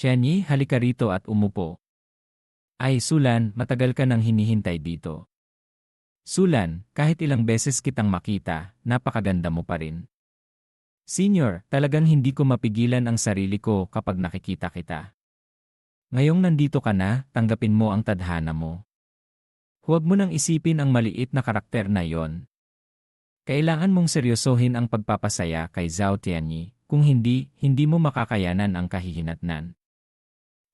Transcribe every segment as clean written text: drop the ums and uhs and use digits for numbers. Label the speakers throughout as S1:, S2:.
S1: Tianyi, halika rito at umupo. Ay, Sulan, matagal ka nang hinihintay dito. Sulan, kahit ilang beses kitang makita, napakaganda mo pa rin. Senior, talagang hindi ko mapigilan ang sarili ko kapag nakikita kita. Ngayong nandito ka na, tanggapin mo ang tadhana mo. Huwag mo nang isipin ang maliit na karakter na yon. Kailangan mong seryosohin ang pagpapasaya kay Zhao Tianyi, kung hindi, hindi mo makakayanan ang kahihinatnan.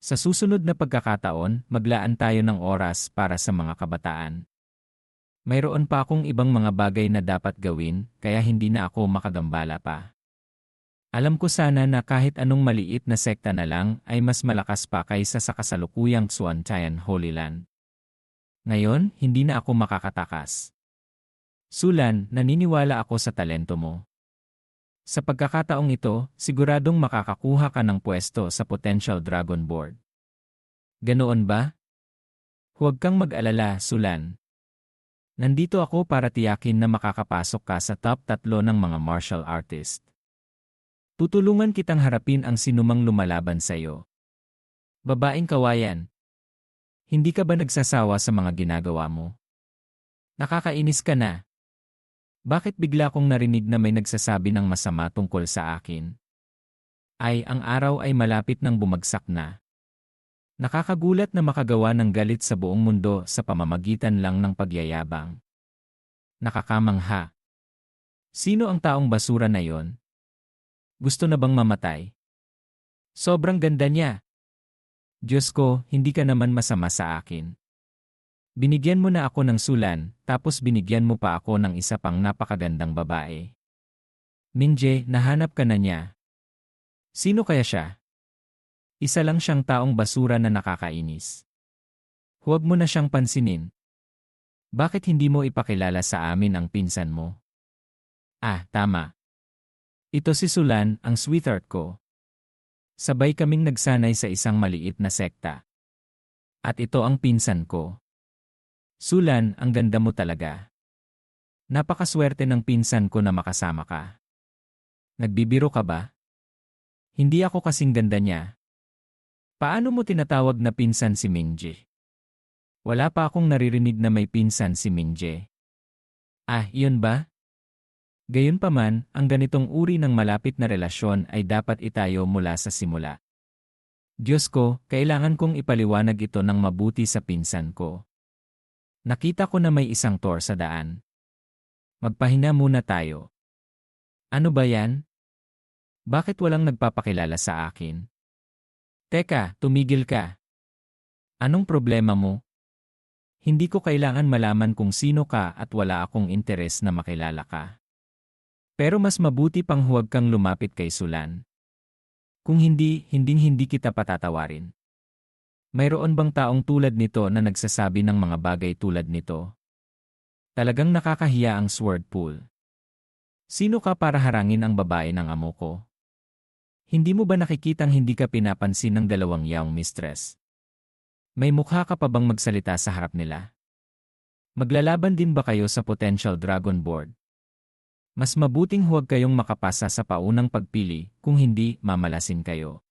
S1: Sa susunod na pagkakataon, maglaan tayo ng oras para sa mga kabataan. Mayroon pa akong ibang mga bagay na dapat gawin, kaya hindi na ako makagambala pa. Alam ko sana na kahit anong maliit na sekta na lang ay mas malakas pa kaysa sa kasalukuyang Xuantian Holy Land. Ngayon, hindi na ako makakatakas. Sulan, naniniwala ako sa talento mo. Sa pagkakataong ito, siguradong makakakuha ka ng pwesto sa Potential Dragon Board. Ganoon ba? Huwag kang mag-alala, Sulan. Nandito ako para tiyakin na makakapasok ka sa top 3 ng mga martial artist. Tutulungan kitang harapin ang sinumang lumalaban sa iyo. Babaeng kawayan. Hindi ka ba nagsasawa sa mga ginagawa mo? Nakakainis ka na. Bakit bigla kong narinig na may nagsasabi ng masama tungkol sa akin? Ay, ang araw ay malapit nang bumagsak na. Nakakagulat na makagawa ng galit sa buong mundo sa pamamagitan lang ng pagyayabang. Nakakamangha. Sino ang taong basura na yon? Gusto na bang mamatay? Sobrang ganda niya. Diyos ko, hindi ka naman masama sa akin. Binigyan mo na ako ng Sulan, tapos binigyan mo pa ako ng isa pang napakagandang babae. Minje, nahanap ka na niya. Sino kaya siya? Isa lang siyang taong basura na nakakainis. Huwag mo na siyang pansinin. Bakit hindi mo ipakilala sa amin ang pinsan mo? Ah, tama. Ito si Sulan, ang sweetheart ko. Sabay kaming nagsanay sa isang maliit na sekta. At ito ang pinsan ko. Sulan, ang ganda mo talaga. Napakaswerte ng pinsan ko na makasama ka. Nagbibiro ka ba? Hindi ako kasing ganda niya. Paano mo tinatawag na pinsan si Minje? Wala pa akong naririnig na may pinsan si Minje. Ah, yun ba? Gayunpaman, ang ganitong uri ng malapit na relasyon ay dapat itayo mula sa simula. Diyos ko, kailangan kong ipaliwanag ito ng mabuti sa pinsan ko. Nakita ko na may isang tor sa daan. Magpahinga muna tayo. Ano ba yan? Bakit walang nagpapakilala sa akin? Teka, tumigil ka. Anong problema mo? Hindi ko kailangan malaman kung sino ka at wala akong interes na makilala ka. Pero mas mabuti pang huwag kang lumapit kay Sulan. Kung hindi, hindi kita patatawarin. Mayroon bang taong tulad nito na nagsasabi ng mga bagay tulad nito? Talagang nakakahiya ang sword pool. Sino ka para harangin ang babae ng amo ko? Hindi mo ba nakikitang hindi ka pinapansin ng dalawang young mistress? May mukha ka pa bang magsalita sa harap nila? Maglalaban din ba kayo sa Potential Dragon Board? Mas mabuting huwag kayong makapasa sa paunang pagpili, kung hindi, mamalasin kayo.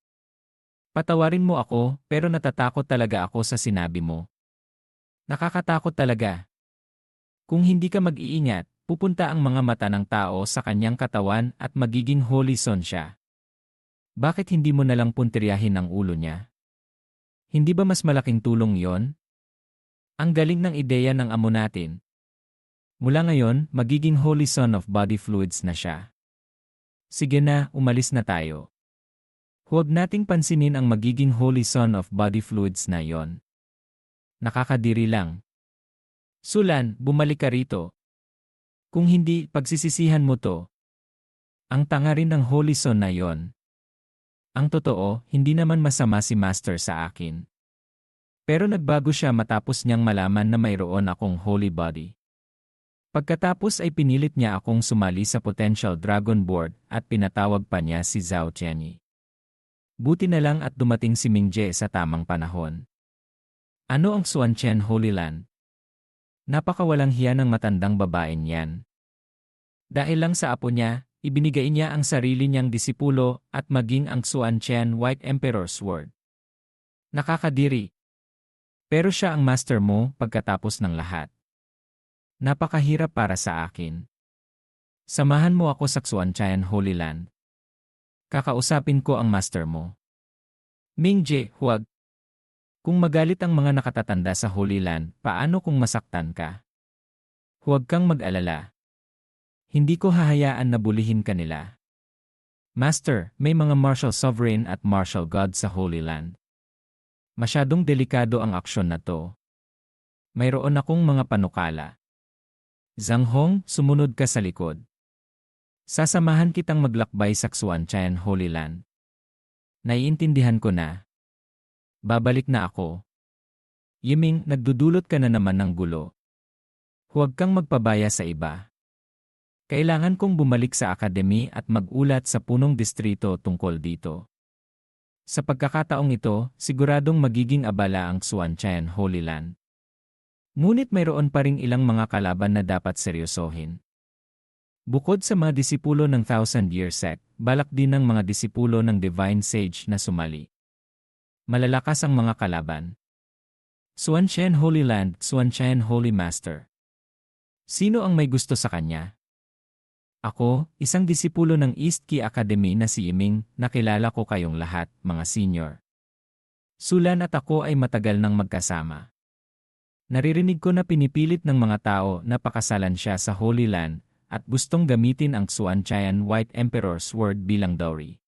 S1: Patawarin mo ako, pero natatakot talaga ako sa sinabi mo. Nakakatakot talaga. Kung hindi ka mag-iingat, pupunta ang mga mata ng tao sa kanyang katawan at magiging holy son siya. Bakit hindi mo nalang puntiryahin ang ulo niya? Hindi ba mas malaking tulong yon? Ang galing ng ideya ng amo natin. Mula ngayon, magiging holy son of body fluids na siya. Sige na, umalis na tayo. Huwag nating pansinin ang magiging holy son of body fluids na yon. Nakakadiri lang. Sulan, bumalik ka rito. Kung hindi, pagsisisihan mo to. Ang tanga rin ng holy son na yon. Ang totoo, hindi naman masama si Master sa akin. Pero nagbago siya matapos niyang malaman na mayroon akong holy body. Pagkatapos ay pinilit niya akong sumali sa Potential Dragon Board at pinatawag pa niya si Zhao Tianyi. Buti na lang at dumating si Mingje sa tamang panahon. Ano ang Xuantian Holy Land? Napakawalang hiya ng matandang babaeng yan. Dahil lang sa apo niya, ibinigay niya ang sarili niyang disipulo at maging ang Xuantian White Emperor Sword. Nakakadiri. Pero siya ang master mo pagkatapos ng lahat. Napakahirap para sa akin. Samahan mo ako sa Xuantian Holy Land. Kakausapin ko ang master mo. Mingje, huwag. Kung magalit ang mga nakatatanda sa Holy Land, paano kung masaktan ka? Huwag kang mag-alala. Hindi ko hahayaan na bulihin ka nila. Master, may mga martial sovereign at martial god sa Holy Land. Masyadong delikado ang aksyon na to. Mayroon akong mga panukala. Zhang Hong, sumunod ka sa likod. Sasamahan kitang maglakbay sa Xuantian Holy Land. Naiintindihan ko na. Babalik na ako. Yiming, nagdudulot ka na naman ng gulo. Huwag kang magpabaya sa iba. Kailangan kong bumalik sa akademi at mag-ulat sa punong distrito tungkol dito. Sa pagkakataong ito, siguradong magiging abala ang Xuantian Holy Land. Ngunit mayroon pa ring ilang mga kalaban na dapat seryosohin. Bukod sa mga disipulo ng Thousand Year Sect, balak din ng mga disipulo ng Divine Sage na sumali. Malalakas ang mga kalaban. Xuantian Holy Land, Xuantian Holy Master. Sino ang may gusto sa kanya? Ako, isang disipulo ng East Qi Academy na si Yiming, nakilala ko kayong lahat, mga senior. Sulan at ako ay matagal nang magkasama. Naririnig ko na pinipilit ng mga tao na pakasalan siya sa Holy Land at gustong gamitin ang Xuantian White Emperor Sword bilang dowry.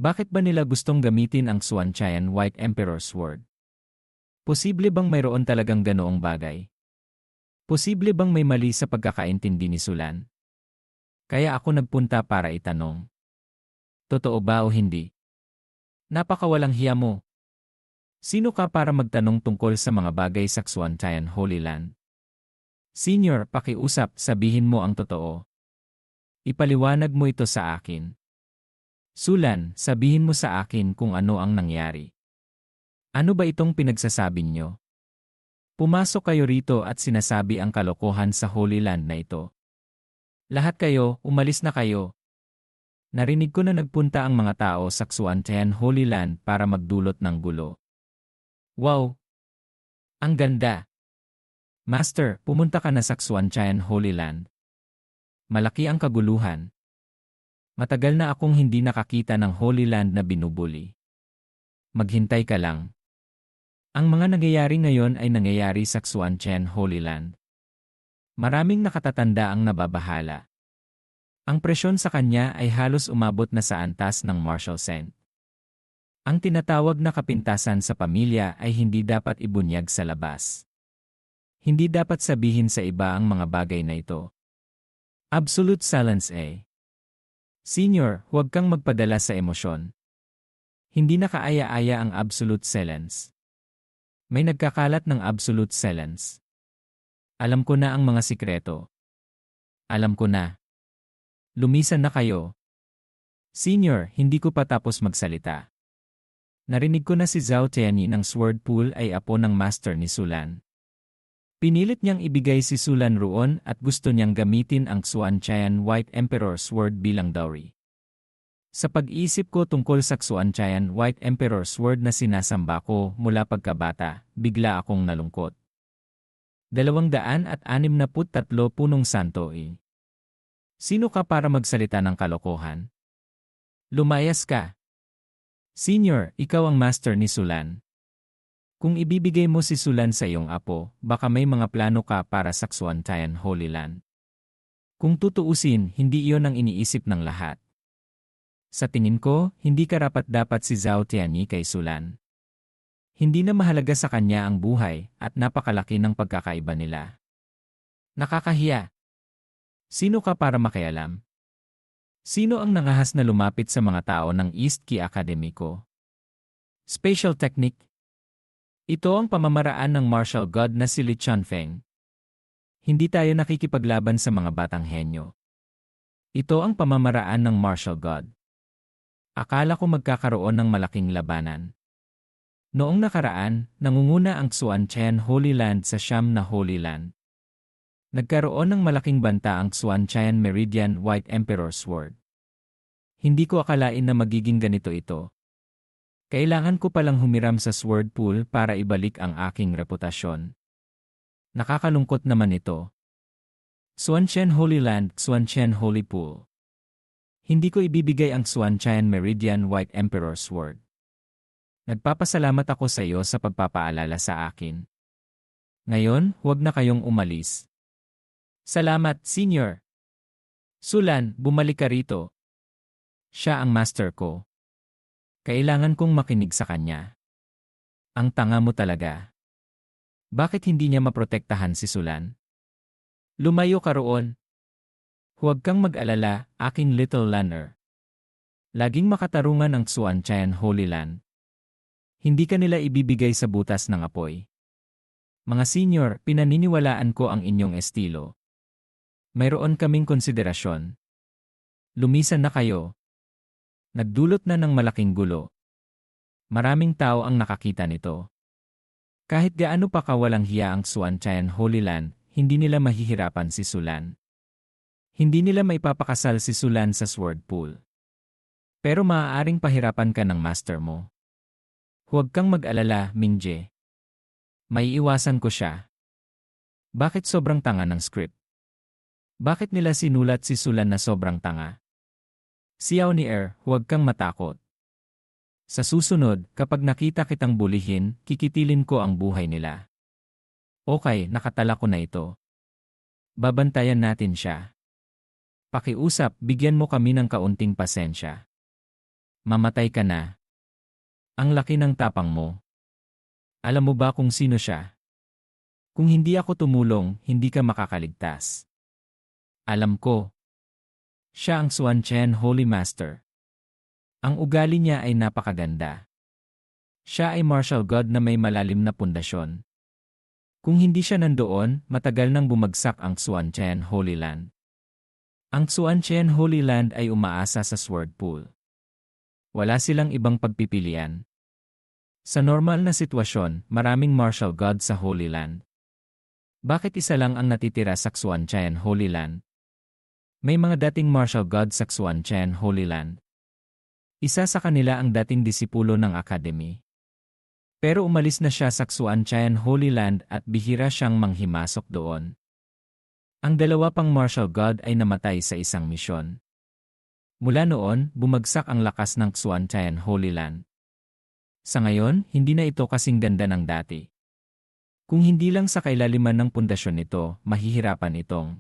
S1: Bakit ba nila gustong gamitin ang Xuantian White Emperor Sword? Posible bang mayroon talagang ganoong bagay? Posible bang may mali sa pagkakaintindi ni Sulan? Kaya ako nagpunta para itanong. Totoo ba o hindi? Napakawalang hiya mo. Sino ka para magtanong tungkol sa mga bagay sa Xuantian Holy Land? Senior, pakiusap, sabihin mo ang totoo. Ipaliwanag mo ito sa akin. Sulan, sabihin mo sa akin kung ano ang nangyari. Ano ba itong pinagsasabi niyo? Pumasok kayo rito at sinasabi ang kalokohan sa Holy Land na ito. Lahat kayo, umalis na kayo. Narinig ko na nagpunta ang mga tao sa Xuantian Holy Land para magdulot ng gulo. Wow! Ang ganda! Master, pumunta ka na sa Xuantian Holy Land. Malaki ang kaguluhan. Matagal na akong hindi nakakita ng Holy Land na binubuli. Maghintay ka lang. Ang mga nangyayari ngayon ay nangyayari sa Xuantian Holy Land. Maraming nakatatanda ang nababahala. Ang presyon sa kanya ay halos umabot na sa antas ng martial scent. Ang tinatawag na kapintasan sa pamilya ay hindi dapat ibunyag sa labas. Hindi dapat sabihin sa iba ang mga bagay na ito. Absolute silence eh. Senior, huwag kang magpadala sa emosyon. Hindi nakaaya-aya ang absolute silence. May nagkakalat ng absolute silence. Alam ko na ang mga sikreto. Alam ko na. Lumisan na kayo. Senior, hindi ko pa tapos magsalita. Narinig ko na si Zhao Tianyi ng Sword Pool ay apo ng master ni Sulan. Pinilit niyang ibigay si Sulan roon at gusto niyang gamitin ang Xuantian White Emperor Sword bilang dowry. Sa pag-iisip ko tungkol sa Xuantian White Emperor Sword na sinasamba ko mula pagkabata, bigla akong nalungkot. 263 punong santo eh. Sino ka para magsalita ng kalokohan? Lumayas ka. Senior, ikaw ang master ni Sulan. Kung ibibigay mo si Sulan sa iyong apo, baka may mga plano ka para sa Xuantian Holy Land. Kung tutuusin, hindi iyon ang iniisip ng lahat. Sa tingin ko, hindi karapat-dapat si Zhao Tianyi kay Sulan. Hindi na mahalaga sa kanya ang buhay at napakalaki ng pagkakaiba nila. Nakakahiya. Sino ka para makialam? Sino ang nangahas na lumapit sa mga tao ng East Qi Academy ko? Special technique. Ito ang pamamaraan ng martial god na si Li Chunfeng. Hindi tayo nakikipaglaban sa mga batang henyo. Ito ang pamamaraan ng martial god. Akala ko magkakaroon ng malaking labanan. Noong nakaraan, nangunguna ang Xuantian Holy Land sa siyam na Holy Land. Nagkaroon ng malaking banta ang Xuantian Meridian White Emperor Sword. Hindi ko akalain na magiging ganito ito. Kailangan ko palang humiram sa sword pool para ibalik ang aking reputasyon. Nakakalungkot naman ito. Xuanchen Holy Land, Xuanchen Holy Pool. Hindi ko ibibigay ang Xuanchen Meridian White Emperor Sword. Nagpapasalamat ako sa iyo sa pagpapaalala sa akin. Ngayon, huwag na kayong umalis. Salamat, Senior. Sulan, bumalik ka rito. Siya ang master ko. Kailangan kong makinig sa kanya. Ang tanga mo talaga. Bakit hindi niya maprotektahan si Sulan? Lumayo ka roon. Huwag kang mag-alala, aking little lanner. Laging makatarungan ang Xuanchen Holy Land. Hindi ka nila ibibigay sa butas ng apoy. Mga senior, pinaniniwalaan ko ang inyong estilo. Mayroon kaming konsiderasyon. Lumisan na kayo. Nagdulot na ng malaking gulo. Maraming tao ang nakakita nito. Kahit gaano pa kawalang hiya ang Xuanchen Holy Land, hindi nila mahihirapan si Sulan. Hindi nila maipapakasal si Sulan sa sword pool. Pero maaaring pahirapan ka ng master mo. Huwag kang mag-alala, Mingje. May iwasan ko siya. Bakit sobrang tanga ng script? Bakit nila sinulat si Sulan na sobrang tanga? Xiao Nier, huwag kang matakot. Sa susunod, kapag nakita kitang bulihin, kikitilin ko ang buhay nila. Okay, nakatala ko na ito. Babantayan natin siya. Pakiusap, bigyan mo kami ng kaunting pasensya. Mamatay ka na. Ang laki ng tapang mo. Alam mo ba kung sino siya? Kung hindi ako tumulong, hindi ka makakaligtas. Alam ko. Siya ang Xuanchen Holy Master. Ang ugali niya ay napakaganda. Siya ay martial god na may malalim na pundasyon. Kung hindi siya nandoon, matagal nang bumagsak ang Xuanchen Holy Land. Ang Xuanchen Holy Land ay umaasa sa sword pool. Wala silang ibang pagpipilian. Sa normal na sitwasyon, maraming martial god sa Holy Land. Bakit isa lang ang natitira sa Xuanchen Holy Land? May mga dating martial god sa Xuanchen Holy Land. Isa sa kanila ang dating disipulo ng Academy. Pero umalis na siya sa Xuanchen Holy Land at bihira siyang manghimasok doon. Ang dalawa pang martial god ay namatay sa isang misyon. Mula noon, bumagsak ang lakas ng Xuanchen Holy Land. Sa ngayon, hindi na ito kasing ganda ng dati. Kung hindi lang sa kailaliman ng pundasyon nito, mahihirapan itong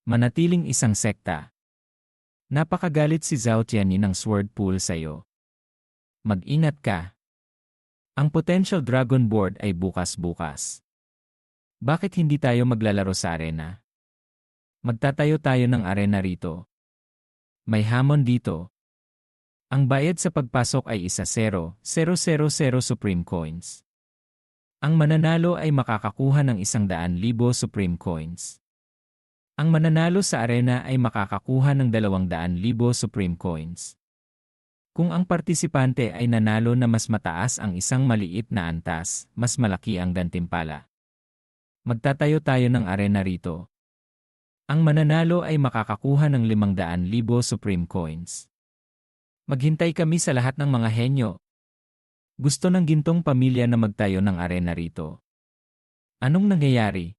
S1: manatiling isang sekta. Napakagalit si Zhao Tianyi ng sword pool sa iyo. Mag-ingat ka. Ang potential dragon board ay bukas-bukas. Bakit hindi tayo maglalaro sa arena? Magtatayo tayo ng arena rito. May hamon dito. Ang bayad sa pagpasok ay 1,000,000 Supreme Coins. Ang mananalo ay makakakuha ng 100,000 Supreme Coins. Ang mananalo sa arena ay makakakuha ng 200,000 Supreme Coins. Kung ang partisipante ay nanalo na mas mataas ang isang maliit na antas, mas malaki ang gantimpala. Magtatayo tayo ng arena rito. Ang mananalo ay makakakuha ng 500,000 Supreme Coins. Maghintay kami sa lahat ng mga henyo. Gusto ng gintong pamilya na magtayo ng arena rito. Anong nangyayari?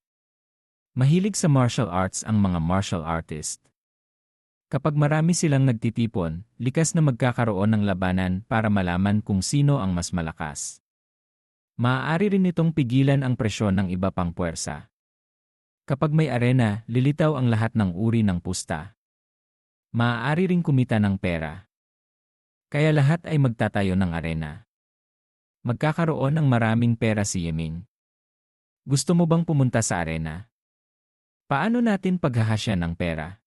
S1: Mahilig sa martial arts ang mga martial artist. Kapag marami silang nagtitipon, likas na magkakaroon ng labanan para malaman kung sino ang mas malakas. Maaari rin itong pigilan ang presyon ng iba pang puwersa. Kapag may arena, lilitaw ang lahat ng uri ng pusta. Maaari ring kumita ng pera. Kaya lahat ay magtatayo ng arena. Magkakaroon ng maraming pera si Yiming. Gusto mo bang pumunta sa arena? Paano natin paghahasyan ng pera?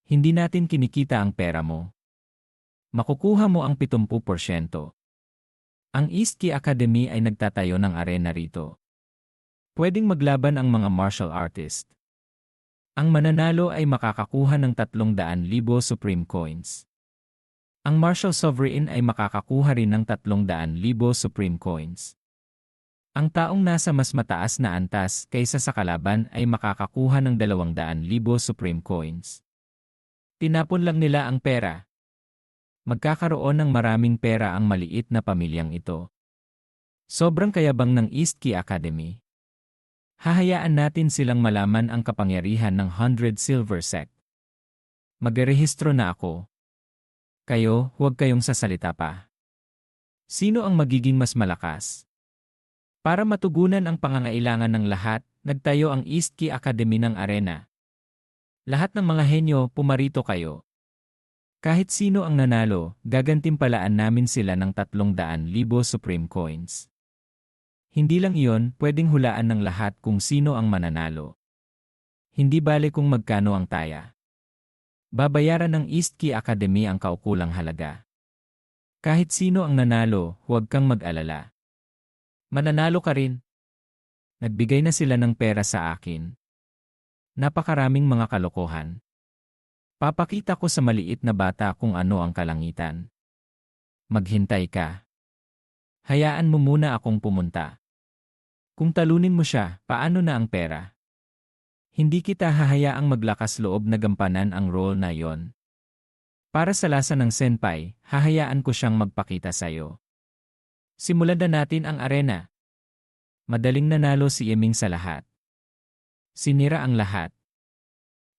S1: Hindi natin kinikita ang pera mo. Makukuha mo ang 70%. Ang East Key Academy ay nagtatayo ng arena rito. Pwedeng maglaban ang mga martial artist. Ang mananalo ay makakakuha ng 300,000 Supreme Coins. Ang Martial Sovereign ay makakakuha rin ng 300,000 Supreme Coins. Ang taong nasa mas mataas na antas kaysa sa kalaban ay makakakuha ng 200,000 Supreme Coins. Tinapon lang nila ang pera. Magkakaroon ng maraming pera ang maliit na pamilyang ito. Sobrang kayabang ng East Key Academy. Hahayaan natin silang malaman ang kapangyarihan ng 100 Silver Sect. Magrerehistro na ako. Kayo, huwag kayong sasalita pa. Sino ang magiging mas malakas? Para matugunan ang pangangailangan ng lahat, nagtayo ang East Key Academy ng arena. Lahat ng mga henyo, pumarito kayo. Kahit sino ang nanalo, gagantimpalaan namin sila ng 300,000 Supreme Coins. Hindi lang iyon, pwedeng hulaan ng lahat kung sino ang mananalo. Hindi bale kung magkano ang taya. Babayaran ng East Key Academy ang kaukulang halaga. Kahit sino ang nanalo, huwag kang mag-alala. Mananalo ka rin. Nagbigay na sila ng pera sa akin. Napakaraming mga kalokohan. Papakita ko sa maliit na bata kung ano ang kalangitan. Maghintay ka. Hayaan mo muna akong pumunta. Kung talunin mo siya, paano na ang pera? Hindi kita hahayaang maglakas loob na gampanan ang role na yon. Para sa lasa ng senpai, hahayaan ko siyang magpakita sa'yo. Simulan na natin ang arena. Madaling nanalo si Yiming sa lahat. Sinira ang lahat.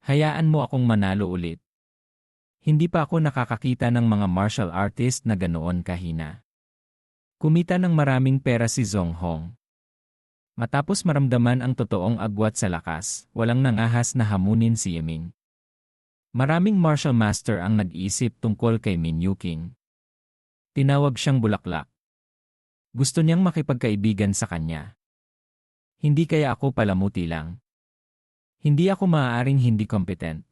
S1: Hayaan mo akong manalo ulit. Hindi pa ako nakakakita ng mga martial artist na ganoon kahina. Kumita ng maraming pera si Zhong Hong. Matapos maramdaman ang totoong agwat sa lakas, walang nangahas na hamunin si Yiming. Maraming martial master ang nag-isip tungkol kay Min Yuqing. Tinawag siyang bulaklak. Gusto niyang makipagkaibigan sa kanya. Hindi kaya ako palamuti lang. Hindi ako maaaring hindi competent.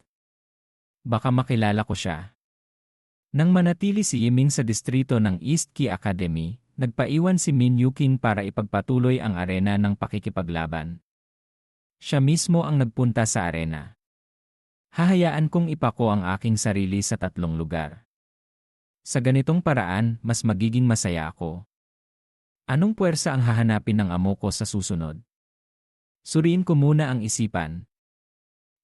S1: Baka makilala ko siya. Nang manatili si Yiming sa distrito ng East Key Academy, nagpaiwan si Min Yuqing para ipagpatuloy ang arena ng pakikipaglaban. Siya mismo ang nagpunta sa arena. Hahayaan kong ipako ang aking sarili sa 3 lugar. Sa ganitong paraan, mas magiging masaya ako. Anong puwersa ang hahanapin ng amo ko sa susunod? Suriin ko muna ang isipan.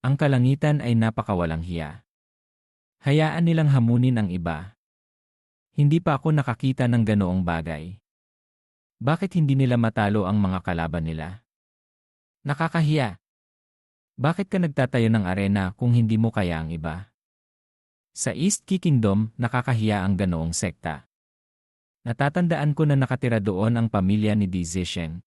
S1: Ang kalangitan ay napakawalang hiya. Hayaan nilang hamunin ang iba. Hindi pa ako nakakita ng ganoong bagay. Bakit hindi nila matalo ang mga kalaban nila? Nakakahiya. Bakit ka nagtatayo ng arena kung hindi mo kaya ang iba? Sa East Key Kingdom, nakakahiya ang ganoong sekta. Natatandaan ko na nakatira doon ang pamilya ni Di Zisheng.